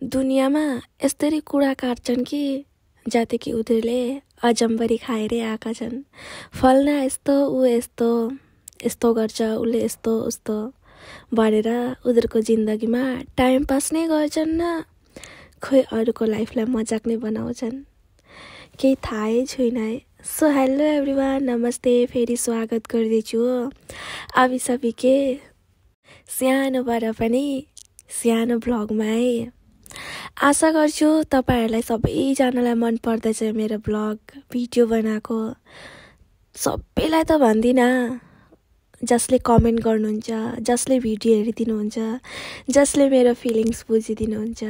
दुनियाँमा यस्तरी कुरा काट्छन् कि जाति कि उनीहरूले अजम्बरी खाएरै आएका छन्। फल्ना यस्तो ऊ यस्तो यस्तो गर्छ उसले यस्तो उस्तो भनेर उनीहरूको जिन्दगीमा टाइम पास नै गर्छन् न खोइ अरूको लाइफलाई मजाक नै बनाउँछन्। केही थाहै छैन है। सो हेलो एभ्रिवान, नमस्ते। फेरि स्वागत गर्दैछु आबिसाबिके सानोबाट पनि सानो भ्लगमा है। आशा गर्छु तपाईँहरूलाई सबैजनालाई मन पर्दैछ मेरो भ्लग भिडियो बनाएको। सबैलाई त भन्दिनँ, जसले कमेन्ट गर्नुहुन्छ, जसले भिडियो हेरिदिनुहुन्छ, जसले मेरो फिलिङ्स बुझिदिनुहुन्छ,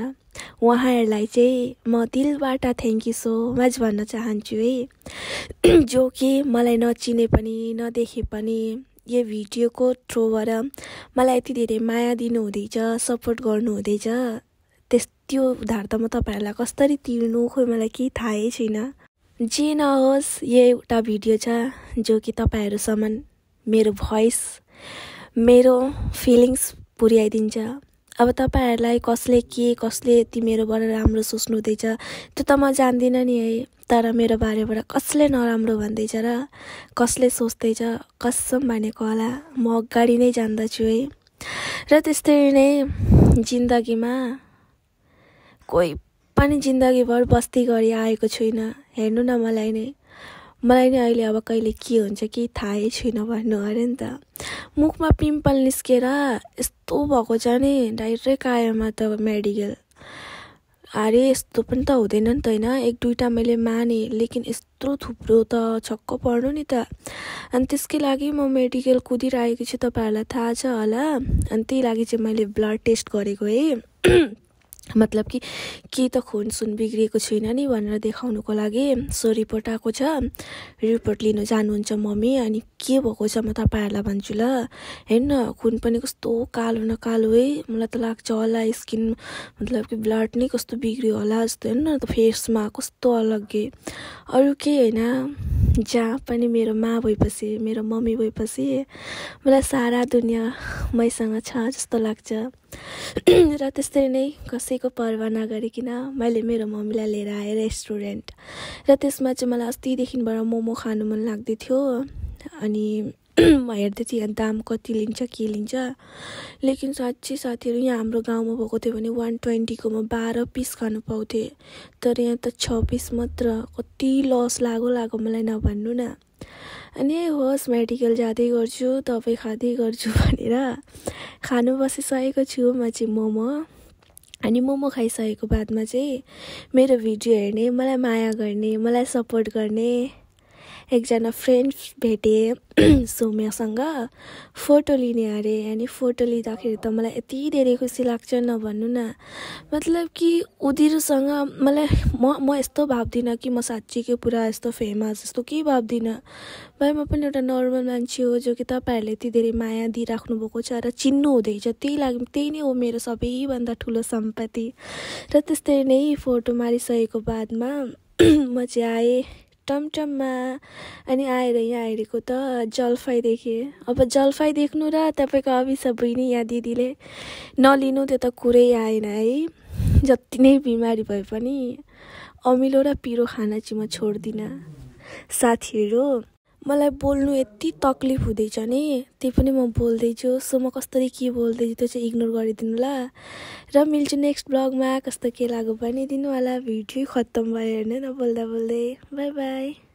उहाँहरूलाई चाहिँ म दिलबाट थ्याङ्क यू सो मच भन्न चाहन्छु है। जो कि मलाई नचिने पनि नदेखे पनि यो भिडियोको थ्रुबाट मलाई यति धेरै माया दिनुहुँदैछ, सपोर्ट गर्नुहुँदैछ। त्यो उधार त म तपाईँहरूलाई कसरी तिर्नु खोइ मलाई केही थाहै छैन। जे नहोस्, यो एउटा भिडियो छ जो कि तपाईँहरूसम्म मेरो भोइस, मेरो फिलिङ्स पुर्याइदिन्छ। अब तपाईँहरूलाई कसले यति मेरोबाट राम्रो सोच्नु हुँदैछ त्यो त म जान्दिनँ नि है। तर मेरो बारेबाट कसले नराम्रो भन्दैछ र कसले सोच्दैछ कसम भनेको होला म अगाडि नै जान्दछु है। र त्यस्तै नै जिन्दगीमा कोही पनि जिन्दगीभर बस्ती गरी आएको छुइनँ। हेर्नु न मलाई नै अहिले अब कहिले के हुन्छ केही थाहै छैन भन्नु अरे नि त। मुखमा पिम्पल निस्केर यस्तो भएको छ नि, डाइरेक्ट आयोमा त मेडिकल। अरे यस्तो पनि त हुँदैन नि त होइन, एक दुईवटा मैले माने, लेकिन यत्रो थुप्रो त छक्क पर्नु नि त। अनि त्यसकै लागि म मेडिकल कुदिरहेको छु, तपाईँहरूलाई थाहा छ होला। अनि त्यही लागि चाहिँ मैले ब्लड टेस्ट गरेको है। मतलब कि केही त खुनसुन बिग्रिएको छैन नि भनेर देखाउनुको लागि। सो रिपोर्ट आएको छ, रिपोर्ट लिनु जानुहुन्छ मम्मी। अनि के भएको छ म तपाईँहरूलाई भन्छु ल। हेर्नु खुन पनि कस्तो कालो न कालो है। मलाई त लाग्छ होला स्किन मतलब कि ब्लड नै कस्तो बिग्रियो होला जस्तो। हेर्नु त फेसमा कस्तो अलग्गै। अरू केही होइन, जहाँ पनि मेरो माँ भएपछि, मेरो मम्मी भएपछि मलाई सारा दुनियाँ मैसँग छ जस्तो लाग्छ। र त्यस्तै नै कसैको पर्वाह नगरिकन मैले मेरो मम्मीलाई लिएर आएँ रेस्टुरेन्ट। र त्यसमा चाहिँ मलाई अस्तिदेखिबाट मोमो खानु मन लाग्दै थियो। अनि म हेर्दै थिएँ दाम कति लिन्छ के लिन्छ। लेकिन साँच्चै साथीहरू, यहाँ हाम्रो गाउँमा भएको थियो भने 120 को म 12 पिस खानु पाउँथेँ। तर यहाँ त 6 पिस मात्र। कति लस लाग्यो मलाई नभन्नु न। अनि होस् मेडिकल जाँदै गर्छु, दबाई खाँदै गर्छु भनेर खानु बसिसकेको छु म चाहिँ मोमो। अनि मोमो खाइसकेको बादमा चाहिँ मेरो भिडियो हेर्ने, मलाई माया गर्ने, मलाई सपोर्ट गर्ने एकजना फ्रेन्ड भेटेँ सौम्यसँग। फोटो लिने अरे। अनि फोटो लिँदाखेरि त मलाई यति धेरै खुसी लाग्छ नभन्नु न। मतलब कि उनीहरूसँग म यस्तो भाब्दिनँ कि म साँच्चीकै पुरा यस्तो फेमस यस्तो केही भाब्दिनँ। भाइ म पनि एउटा नर्मल मान्छे हो जो कि तपाईँहरूले यति धेरै माया दिइराख्नु भएको छ र चिन्नु हुँदैछ। त्यही नै हो मेरो सबैभन्दा ठुलो सम्पत्ति। र त्यस्तै नै फोटो मारिसकेको बादमा म चाहिँ आएँ टमटममा। अनि आएर यहाँ हेरेको त जलफाई देखेँ। अब जलफाई देख्नु र तपाईँको अभिसा बहिनी या दिदीले नलिनु त्यो त कुरै आएन है। जति नै बिमारी भए पनि अमिलो र पिरो खाना चाहिँ म छोड्दिनँ। साथीहरू, मलाई बोल्नु यति तकलिफ हुँदैछ नि, त्यही पनि म बोल्दैछु। सो म कसरी के बोल्दैछु त्यो चाहिँ इग्नोर गरिदिनु ल। र मिल्छु नेक्स्ट ब्लगमा। कस्तो के लाग्यो भनिदिनु होला। भिडियो खत्तम भयो हेर्नु न बोल्दा बोल्दै। By by.